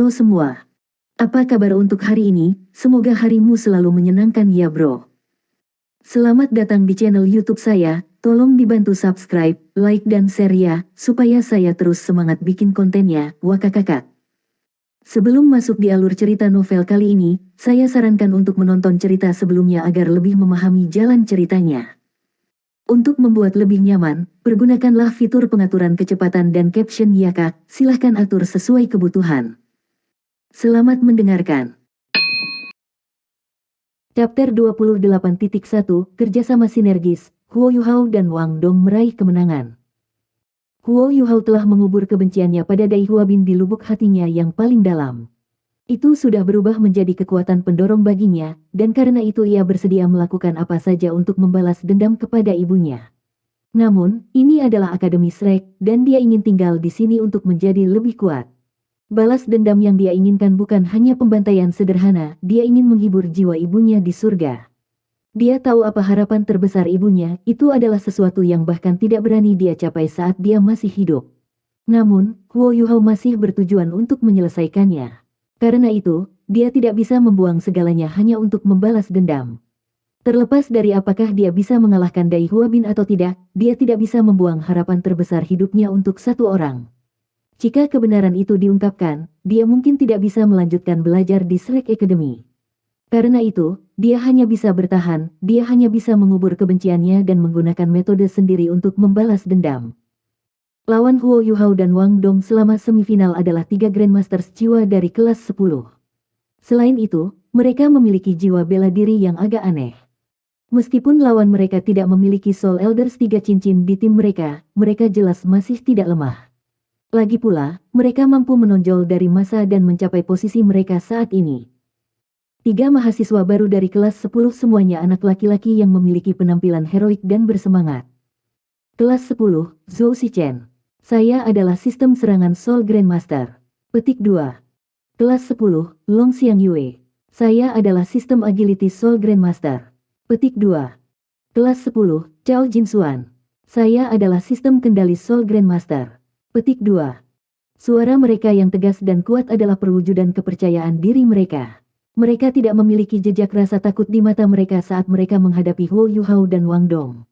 Halo semua, apa kabar untuk hari ini? Semoga harimu selalu menyenangkan ya bro. Selamat datang di channel YouTube saya, tolong dibantu subscribe, like dan share ya, supaya saya terus semangat bikin kontennya, wakakakak. Sebelum masuk di alur cerita novel kali ini, saya sarankan untuk menonton cerita sebelumnya agar lebih memahami jalan ceritanya. Untuk membuat lebih nyaman, pergunakanlah fitur pengaturan kecepatan dan caption ya kak, silahkan atur sesuai kebutuhan. Selamat mendengarkan. Chapter 28.1, Kerjasama Sinergis, Huo Yuhao dan Wang Dong meraih kemenangan. Huo Yuhao telah mengubur kebenciannya pada Dai Huabin di lubuk hatinya yang paling dalam. Itu sudah berubah menjadi kekuatan pendorong baginya, dan karena itu ia bersedia melakukan apa saja untuk membalas dendam kepada ibunya. Namun, ini adalah Akademi Shrek, dan dia ingin tinggal di sini untuk menjadi lebih kuat. Balas dendam yang dia inginkan bukan hanya pembantaian sederhana, dia ingin menghibur jiwa ibunya di surga. Dia tahu apa harapan terbesar ibunya, itu adalah sesuatu yang bahkan tidak berani dia capai saat dia masih hidup. Namun, Huo Yuhao masih bertujuan untuk menyelesaikannya. Karena itu, dia tidak bisa membuang segalanya hanya untuk membalas dendam. Terlepas dari apakah dia bisa mengalahkan Dai Huabin atau tidak, dia tidak bisa membuang harapan terbesar hidupnya untuk satu orang. Jika kebenaran itu diungkapkan, dia mungkin tidak bisa melanjutkan belajar di Shrek Academy. Karena itu, dia hanya bisa bertahan, dia hanya bisa mengubur kebenciannya dan menggunakan metode sendiri untuk membalas dendam. Lawan Huo Yuhao dan Wang Dong selama semifinal adalah 3 Grandmasters jiwa dari kelas 10. Selain itu, mereka memiliki jiwa bela diri yang agak aneh. Meskipun lawan mereka tidak memiliki Soul Elders 3 cincin di tim mereka jelas masih tidak lemah. Lagi pula, mereka mampu menonjol dari masa dan mencapai posisi mereka saat ini. 3 mahasiswa baru dari kelas 10 semuanya anak laki-laki yang memiliki penampilan heroik dan bersemangat. Kelas 10, Zhou Shichen. Saya adalah sistem serangan Soul Grandmaster. Petik 2. Kelas 10, Long Xiang Yue. Saya adalah sistem agility Soul Grandmaster. Petik 2. Kelas 10, Chao Jinxuan. Saya adalah sistem kendali Soul Grandmaster. Petik 2. Suara mereka yang tegas dan kuat adalah perwujudan kepercayaan diri mereka. Mereka tidak memiliki jejak rasa takut di mata mereka saat mereka menghadapi Huo Yuhao dan Wang Dong.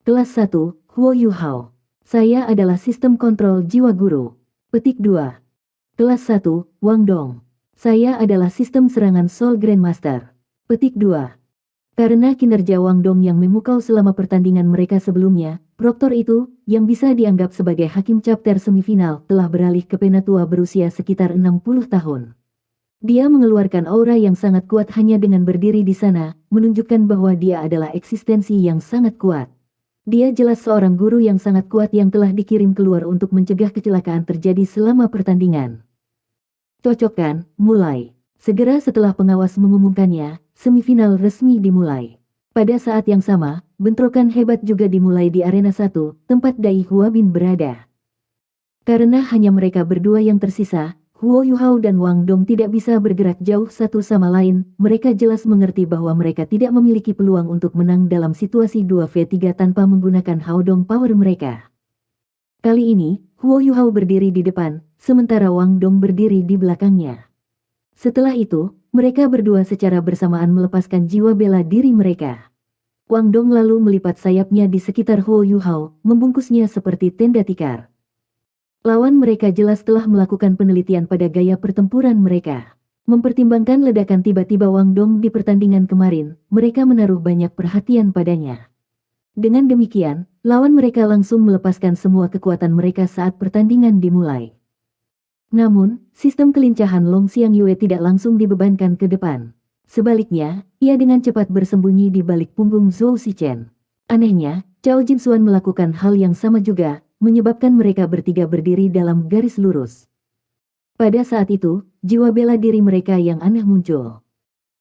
Kelas 1, Huo Yuhao. Saya adalah sistem kontrol jiwa guru. Petik 2. Kelas 1, Wang Dong. Saya adalah sistem serangan Soul Grandmaster. Petik 2. Karena kinerja Wang Dong yang memukau selama pertandingan mereka sebelumnya, proktor itu, yang bisa dianggap sebagai hakim chapter semifinal, telah beralih ke penatua berusia sekitar 60 tahun. Dia mengeluarkan aura yang sangat kuat hanya dengan berdiri di sana, menunjukkan bahwa dia adalah eksistensi yang sangat kuat. Dia jelas seorang guru yang sangat kuat yang telah dikirim keluar untuk mencegah kecelakaan terjadi selama pertandingan. Cocok kan? Mulai. Segera setelah pengawas mengumumkannya, semifinal resmi dimulai. Pada saat yang sama, bentrokan hebat juga dimulai di arena 1, tempat Dai Huabin berada. Karena hanya mereka berdua yang tersisa, Huo Yuhao dan Wang Dong tidak bisa bergerak jauh satu sama lain, mereka jelas mengerti bahwa mereka tidak memiliki peluang untuk menang dalam situasi 2v3 tanpa menggunakan Haodong power mereka. Kali ini, Huo Yuhao berdiri di depan, sementara Wang Dong berdiri di belakangnya. Setelah itu, mereka berdua secara bersamaan melepaskan jiwa bela diri mereka. Wang Dong lalu melipat sayapnya di sekitar Huo Yuhao, membungkusnya seperti tenda tikar. Lawan mereka jelas telah melakukan penelitian pada gaya pertempuran mereka. Mempertimbangkan ledakan tiba-tiba Wang Dong di pertandingan kemarin, mereka menaruh banyak perhatian padanya. Dengan demikian, lawan mereka langsung melepaskan semua kekuatan mereka saat pertandingan dimulai. Namun, sistem kelincahan Long Xiang Yue tidak langsung dibebankan ke depan. Sebaliknya, ia dengan cepat bersembunyi di balik punggung Zhou Shichen. Anehnya, Chao Jinxuan melakukan hal yang sama juga, menyebabkan mereka bertiga berdiri dalam garis lurus. Pada saat itu, jiwa bela diri mereka yang aneh muncul.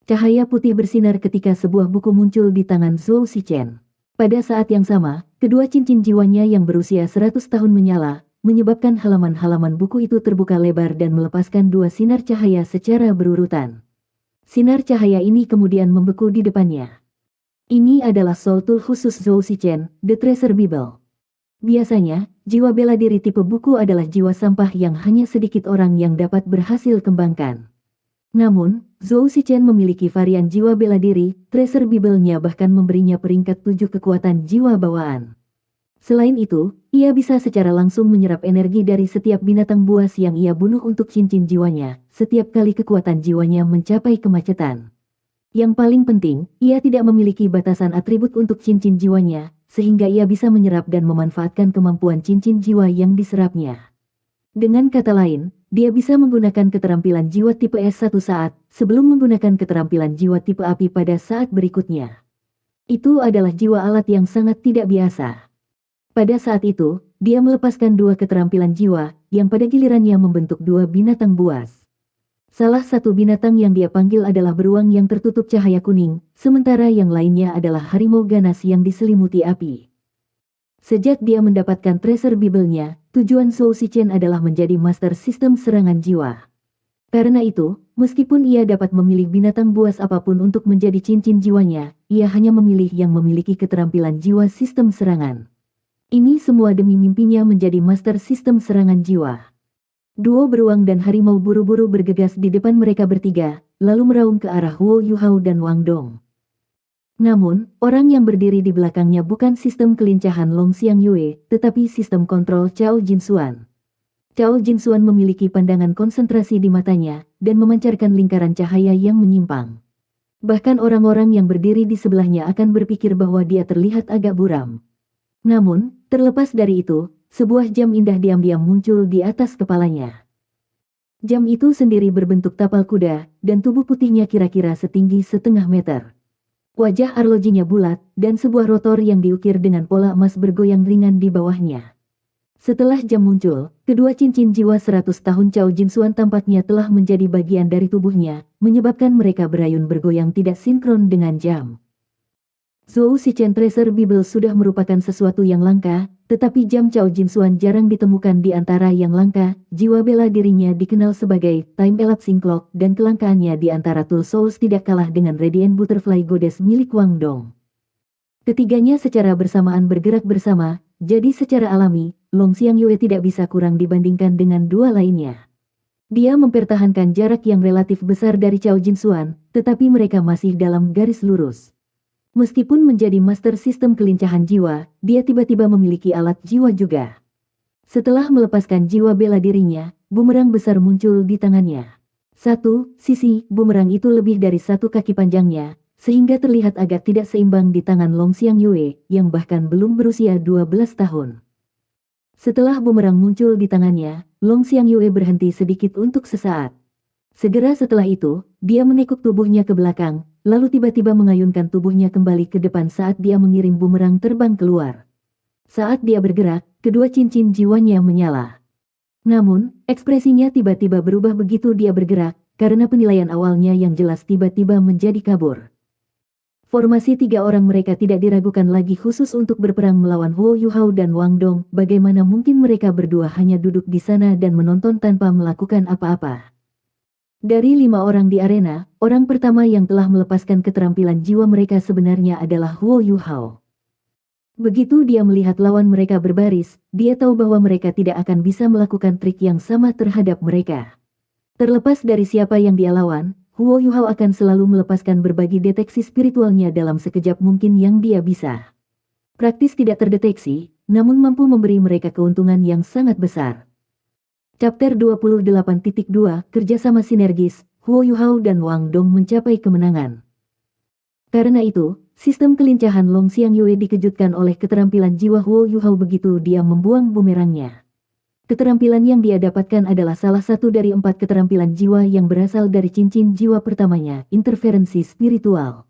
Cahaya putih bersinar ketika sebuah buku muncul di tangan Zhou Shichen. Pada saat yang sama, kedua cincin jiwanya yang berusia 100 tahun menyala, menyebabkan halaman-halaman buku itu terbuka lebar dan melepaskan 2 sinar cahaya secara berurutan. Sinar cahaya ini kemudian membeku di depannya. Ini adalah Soul Tool khusus Zhou Shichen, The Treasure Bible. Biasanya, jiwa bela diri tipe buku adalah jiwa sampah yang hanya sedikit orang yang dapat berhasil kembangkan. Namun, Zhou Shichen memiliki varian jiwa bela diri, Tracer Bible-nya bahkan memberinya peringkat 7 kekuatan jiwa bawaan. Selain itu, ia bisa secara langsung menyerap energi dari setiap binatang buas yang ia bunuh untuk cincin jiwanya, setiap kali kekuatan jiwanya mencapai kemacetan. Yang paling penting, ia tidak memiliki batasan atribut untuk cincin jiwanya, sehingga ia bisa menyerap dan memanfaatkan kemampuan cincin jiwa yang diserapnya. Dengan kata lain, dia bisa menggunakan keterampilan jiwa tipe S satu saat, sebelum menggunakan keterampilan jiwa tipe api pada saat berikutnya. Itu adalah jiwa alat yang sangat tidak biasa. Pada saat itu, dia melepaskan dua keterampilan jiwa, yang pada gilirannya membentuk dua binatang buas. Salah satu binatang yang dia panggil adalah beruang yang tertutup cahaya kuning, sementara yang lainnya adalah harimau ganas yang diselimuti api. Sejak dia mendapatkan Tracer Bible-nya, tujuan Zhou Shichen adalah menjadi master sistem serangan jiwa. Karena itu, meskipun ia dapat memilih binatang buas apapun untuk menjadi cincin jiwanya, ia hanya memilih yang memiliki keterampilan jiwa sistem serangan. Ini semua demi mimpinya menjadi master sistem serangan jiwa. Duo beruang dan harimau buru-buru bergegas di depan mereka bertiga, lalu meraung ke arah Huo Yuhao dan Wang Dong. Namun, orang yang berdiri di belakangnya bukan sistem kelincahan Long Xiangyue, tetapi sistem kontrol Cao Jinsuan. Cao Jinsuan memiliki pandangan konsentrasi di matanya, dan memancarkan lingkaran cahaya yang menyimpang. Bahkan orang-orang yang berdiri di sebelahnya akan berpikir bahwa dia terlihat agak buram. Namun, terlepas dari itu, sebuah jam indah diam-diam muncul di atas kepalanya. Jam itu sendiri berbentuk tapal kuda, dan tubuh putihnya kira-kira setinggi 1/2 meter. Wajah arlojinya bulat, dan sebuah rotor yang diukir dengan pola emas bergoyang ringan di bawahnya. Setelah jam muncul, kedua cincin jiwa 100 tahun Cao Jinsuan tampaknya telah menjadi bagian dari tubuhnya, menyebabkan mereka berayun bergoyang tidak sinkron dengan jam. Zhou Shichen Tracer Bible sudah merupakan sesuatu yang langka, tetapi jam Cao Jinsuan jarang ditemukan di antara yang langka. Jiwa bela dirinya dikenal sebagai Time Elapsing Clock dan kelangkaannya di antara Tool Souls tidak kalah dengan Radiant Butterfly Goddess milik Wang Dong. Ketiganya secara bersamaan bergerak bersama, jadi secara alami, Long Xiangyue tidak bisa kurang dibandingkan dengan dua lainnya. Dia mempertahankan jarak yang relatif besar dari Cao Jinsuan, tetapi mereka masih dalam garis lurus. Meskipun menjadi master sistem kelincahan jiwa, dia tiba-tiba memiliki alat jiwa juga. Setelah melepaskan jiwa bela dirinya, bumerang besar muncul di tangannya. Satu sisi bumerang itu lebih dari 1 kaki panjangnya, sehingga terlihat agak tidak seimbang di tangan Long Xiangyue, yang bahkan belum berusia 12 tahun. Setelah bumerang muncul di tangannya, Long Xiangyue berhenti sedikit untuk sesaat. Segera setelah itu, dia menekuk tubuhnya ke belakang, lalu tiba-tiba mengayunkan tubuhnya kembali ke depan saat dia mengirim bumerang terbang keluar. Saat dia bergerak, kedua cincin jiwanya menyala. Namun, ekspresinya tiba-tiba berubah begitu dia bergerak, karena penilaian awalnya yang jelas tiba-tiba menjadi kabur. Formasi 3 orang mereka tidak diragukan lagi khusus untuk berperang melawan Huo Yuhao dan Wang Dong. Bagaimana mungkin mereka berdua hanya duduk di sana dan menonton tanpa melakukan apa-apa? Dari 5 orang di arena, orang pertama yang telah melepaskan keterampilan jiwa mereka sebenarnya adalah Huo Yuhao. Begitu dia melihat lawan mereka berbaris, dia tahu bahwa mereka tidak akan bisa melakukan trik yang sama terhadap mereka. Terlepas dari siapa yang dia lawan, Huo Yuhao akan selalu melepaskan berbagi deteksi spiritualnya dalam sekejap mungkin yang dia bisa. Praktis tidak terdeteksi, namun mampu memberi mereka keuntungan yang sangat besar. Chapter 28.2 Kerjasama Sinergis, Huo Yuhao dan Wang Dong mencapai kemenangan. Karena itu, sistem kelincahan Long Xiangyue dikejutkan oleh keterampilan jiwa Huo Yuhao begitu dia membuang bumerangnya. Keterampilan yang dia dapatkan adalah salah satu dari 4 keterampilan jiwa yang berasal dari cincin jiwa pertamanya, interferensi spiritual.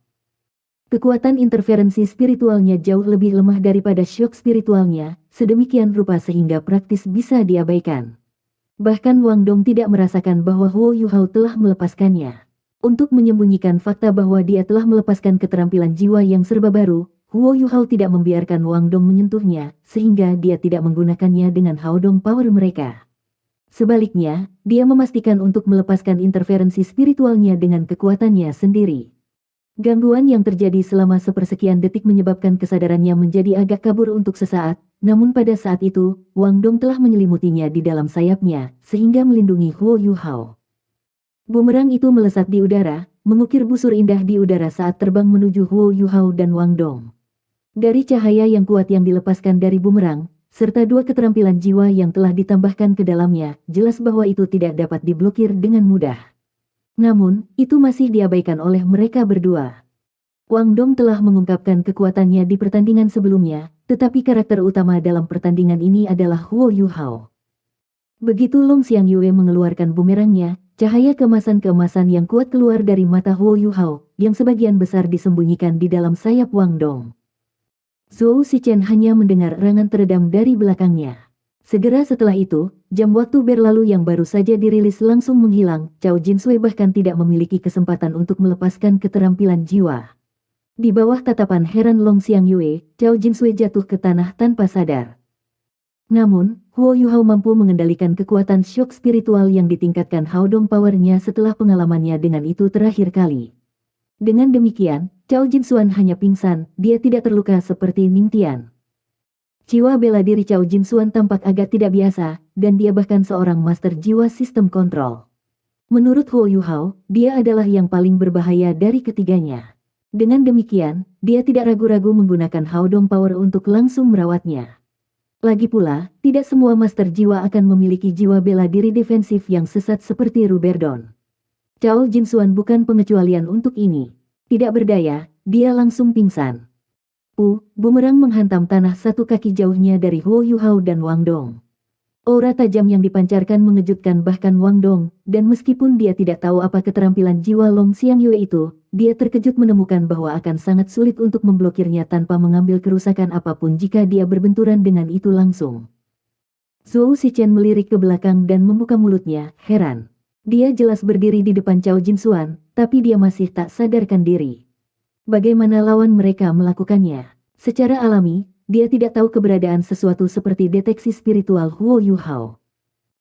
Kekuatan interferensi spiritualnya jauh lebih lemah daripada shock spiritualnya, sedemikian rupa sehingga praktis bisa diabaikan. Bahkan Wang Dong tidak merasakan bahwa Huo Yuhao telah melepaskannya. Untuk menyembunyikan fakta bahwa dia telah melepaskan keterampilan jiwa yang serba baru, Huo Yuhao tidak membiarkan Wang Dong menyentuhnya, sehingga dia tidak menggunakannya dengan Haodong Power mereka. Sebaliknya, dia memastikan untuk melepaskan interferensi spiritualnya dengan kekuatannya sendiri. Gangguan yang terjadi selama sepersekian detik menyebabkan kesadarannya menjadi agak kabur untuk sesaat, namun pada saat itu, Wang Dong telah menyelimutinya di dalam sayapnya, sehingga melindungi Huo Yuhao. Bumerang itu melesat di udara, mengukir busur indah di udara saat terbang menuju Huo Yuhao dan Wang Dong. Dari cahaya yang kuat yang dilepaskan dari bumerang, serta dua keterampilan jiwa yang telah ditambahkan ke dalamnya, jelas bahwa itu tidak dapat diblokir dengan mudah. Namun, itu masih diabaikan oleh mereka berdua. Wang Dong telah mengungkapkan kekuatannya di pertandingan sebelumnya, tetapi karakter utama dalam pertandingan ini adalah Huo Yuhao. Begitu Long Xiangyue mengeluarkan bumerangnya, cahaya keemasan-keemasan yang kuat keluar dari mata Huo Yuhao, yang sebagian besar disembunyikan di dalam sayap Wang Dong. Zhou Shichen hanya mendengar erangan teredam dari belakangnya. Segera setelah itu, jam waktu berlalu yang baru saja dirilis langsung menghilang. Cao Jinsui bahkan tidak memiliki kesempatan untuk melepaskan keterampilan jiwa. Di bawah tatapan heran Long Xiangyue, Cao Jinsui jatuh ke tanah tanpa sadar. Namun, Huo Yuhao mampu mengendalikan kekuatan syok spiritual yang ditingkatkan Haodong Power-nya setelah pengalamannya dengan itu terakhir kali. Dengan demikian, Cao Jinsuan hanya pingsan, dia tidak terluka seperti Ning Tian. Jiwa bela diri Cao Jinsuan tampak agak tidak biasa, dan dia bahkan seorang master jiwa sistem kontrol. Menurut Huo Yuhao, dia adalah yang paling berbahaya dari ketiganya. Dengan demikian, dia tidak ragu-ragu menggunakan Haodong Power untuk langsung merawatnya. Lagi pula, tidak semua master jiwa akan memiliki jiwa bela diri defensif yang sesat seperti Ruberdon. Cao Jinsuan bukan pengecualian untuk ini. Tidak berdaya, dia langsung pingsan. Bumerang menghantam tanah satu kaki jauhnya dari Huo Yuhao dan Wang Dong. Aura tajam yang dipancarkan mengejutkan bahkan Wang Dong, dan meskipun dia tidak tahu apa keterampilan jiwa Long Xiangyue itu, dia terkejut menemukan bahwa akan sangat sulit untuk memblokirnya tanpa mengambil kerusakan apapun jika dia berbenturan dengan itu langsung. Zhou Shichen melirik ke belakang dan membuka mulutnya, heran. Dia jelas berdiri di depan Cao Jinsuan, tapi dia masih tak sadarkan diri. Bagaimana lawan mereka melakukannya? Secara alami, dia tidak tahu keberadaan sesuatu seperti deteksi spiritual Huo Yuhao.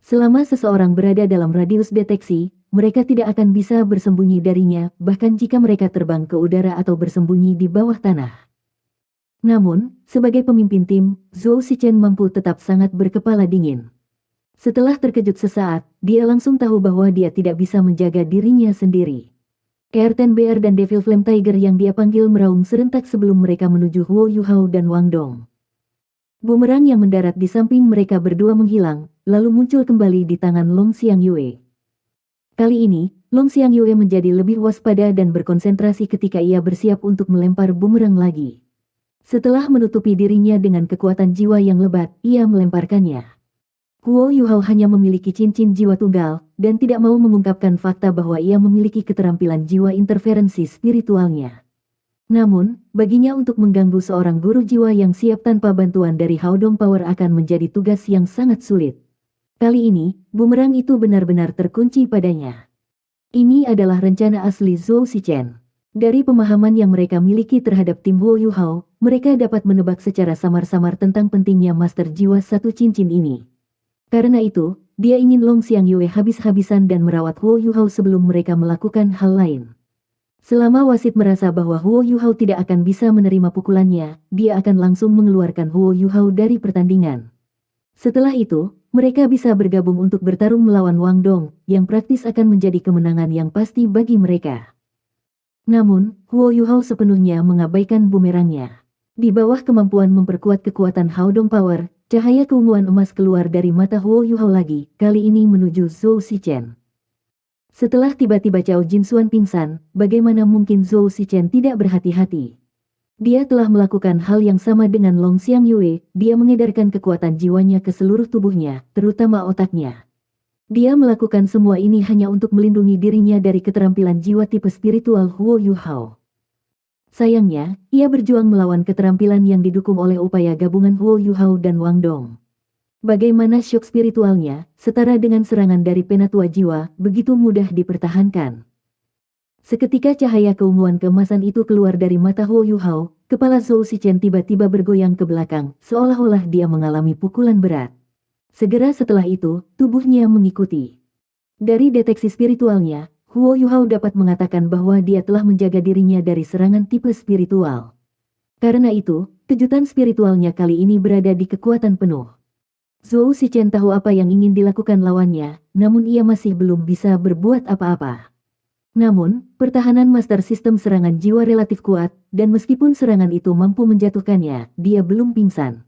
Selama seseorang berada dalam radius deteksi, mereka tidak akan bisa bersembunyi darinya, bahkan jika mereka terbang ke udara atau bersembunyi di bawah tanah. Namun, sebagai pemimpin tim, Zhou Shichen mampu tetap sangat berkepala dingin. Setelah terkejut sesaat, dia langsung tahu bahwa dia tidak bisa menjaga dirinya sendiri. Air-10 BR dan Devil Flame Tiger yang dia panggil meraung serentak sebelum mereka menuju Huo Yuhao dan Wang Dong. Bumerang yang mendarat di samping mereka berdua menghilang, lalu muncul kembali di tangan Long Xiangyue. Kali ini, Long Xiangyue menjadi lebih waspada dan berkonsentrasi ketika ia bersiap untuk melempar bumerang lagi. Setelah menutupi dirinya dengan kekuatan jiwa yang lebat, ia melemparkannya. Huo Yuhao hanya memiliki cincin jiwa tunggal, dan tidak mau mengungkapkan fakta bahwa ia memiliki keterampilan jiwa interferensi spiritualnya. Namun, baginya untuk mengganggu seorang guru jiwa yang siap tanpa bantuan dari Haodong Power akan menjadi tugas yang sangat sulit. Kali ini, bumerang itu benar-benar terkunci padanya. Ini adalah rencana asli Zhou Shichen. Dari pemahaman yang mereka miliki terhadap tim Huo Yuhao, mereka dapat menebak secara samar-samar tentang pentingnya master jiwa satu cincin ini. Karena itu, dia ingin Long Xiangyue habis-habisan dan merawat Huo Yuhao sebelum mereka melakukan hal lain. Selama wasit merasa bahwa Huo Yuhao tidak akan bisa menerima pukulannya, dia akan langsung mengeluarkan Huo Yuhao dari pertandingan. Setelah itu, mereka bisa bergabung untuk bertarung melawan Wang Dong, yang praktis akan menjadi kemenangan yang pasti bagi mereka. Namun, Huo Yuhao sepenuhnya mengabaikan bumerangnya. Di bawah kemampuan memperkuat kekuatan Haodong Power, cahaya keunguan emas keluar dari mata Huo Yuhao lagi, kali ini menuju Zhou Shichen. Setelah tiba-tiba Cao Jinsuan pingsan, bagaimana mungkin Zhou Shichen tidak berhati-hati? Dia telah melakukan hal yang sama dengan Long Xiangyue, dia mengedarkan kekuatan jiwanya ke seluruh tubuhnya, terutama otaknya. Dia melakukan semua ini hanya untuk melindungi dirinya dari keterampilan jiwa tipe spiritual Huo Yuhao. Sayangnya, ia berjuang melawan keterampilan yang didukung oleh upaya gabungan Huo Yuhao dan Wang Dong. Bagaimana syok spiritualnya, setara dengan serangan dari penatua jiwa, begitu mudah dipertahankan. Seketika cahaya keunguan keemasan itu keluar dari mata Huo Yuhao, kepala Zhou Shichen tiba-tiba bergoyang ke belakang, seolah-olah dia mengalami pukulan berat. Segera setelah itu, tubuhnya mengikuti. Dari deteksi spiritualnya, Huo Yuhao dapat mengatakan bahwa dia telah menjaga dirinya dari serangan tipe spiritual. Karena itu, kejutan spiritualnya kali ini berada di kekuatan penuh. Zhou Shichen tahu apa yang ingin dilakukan lawannya, namun ia masih belum bisa berbuat apa-apa. Namun, pertahanan master sistem serangan jiwa relatif kuat, dan meskipun serangan itu mampu menjatuhkannya, dia belum pingsan.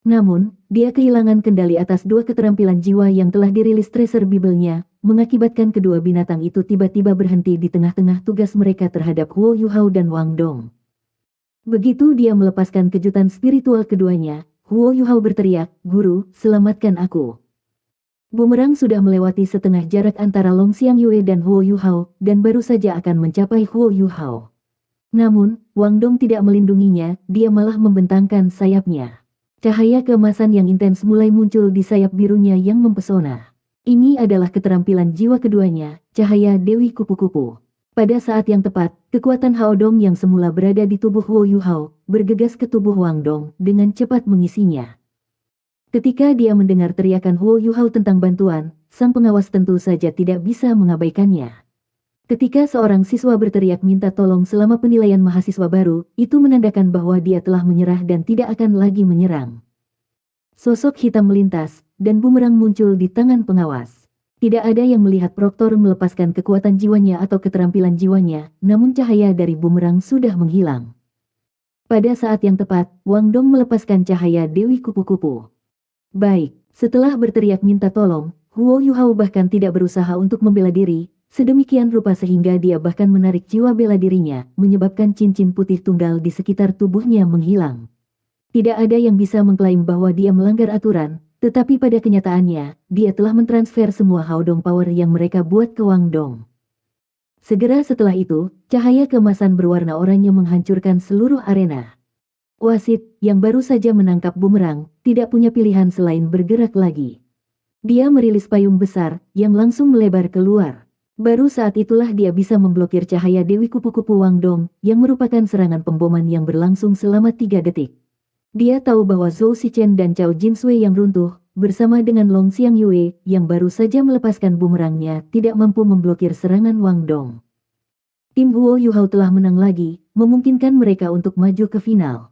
Namun, dia kehilangan kendali atas dua keterampilan jiwa yang telah dirilis tracer Bible-nya, mengakibatkan kedua binatang itu tiba-tiba berhenti di tengah-tengah tugas mereka terhadap Huo Yuhao dan Wang Dong. Begitu dia melepaskan kejutan spiritual keduanya, Huo Yuhao berteriak, "Guru, selamatkan aku." Bumerang sudah melewati setengah jarak antara Long Xiangyue dan Huo Yuhao, dan baru saja akan mencapai Huo Yuhao. Namun, Wang Dong tidak melindunginya, dia malah membentangkan sayapnya. Cahaya keemasan yang intens mulai muncul di sayap birunya yang mempesona. Ini adalah keterampilan jiwa keduanya, cahaya Dewi Kupu-Kupu. Pada saat yang tepat, kekuatan Hao Dong yang semula berada di tubuh Huo Yuhao, bergegas ke tubuh Wang Dong, dengan cepat mengisinya. Ketika dia mendengar teriakan Huo Yuhao tentang bantuan, sang pengawas tentu saja tidak bisa mengabaikannya. Ketika seorang siswa berteriak minta tolong selama penilaian mahasiswa baru, itu menandakan bahwa dia telah menyerah dan tidak akan lagi menyerang. Sosok hitam melintas, dan bumerang muncul di tangan pengawas. Tidak ada yang melihat Proktor melepaskan kekuatan jiwanya atau keterampilan jiwanya, namun cahaya dari bumerang sudah menghilang. Pada saat yang tepat, Wang Dong melepaskan cahaya Dewi Kupu-Kupu. Baik, setelah berteriak minta tolong, Huo Yuhao bahkan tidak berusaha untuk membela diri, sedemikian rupa sehingga dia bahkan menarik jiwa bela dirinya, menyebabkan cincin putih tunggal di sekitar tubuhnya menghilang. Tidak ada yang bisa mengklaim bahwa dia melanggar aturan, tetapi pada kenyataannya, dia telah mentransfer semua Hao Dong Power yang mereka buat ke Wang Dong. Segera setelah itu, cahaya keemasan berwarna oranye menghancurkan seluruh arena. Wasit, yang baru saja menangkap bumerang, tidak punya pilihan selain bergerak lagi. Dia merilis payung besar, yang langsung melebar keluar. Baru saat itulah dia bisa memblokir cahaya Dewi Kupu-Kupu Wang Dong, yang merupakan serangan pemboman yang berlangsung selama 3 detik. Dia tahu bahwa Zhou Shichen dan Cao Jinsui yang runtuh, bersama dengan Long Xiangyue, yang baru saja melepaskan bumerangnya, tidak mampu memblokir serangan Wang Dong. Tim Huo Yuhao telah menang lagi, memungkinkan mereka untuk maju ke final.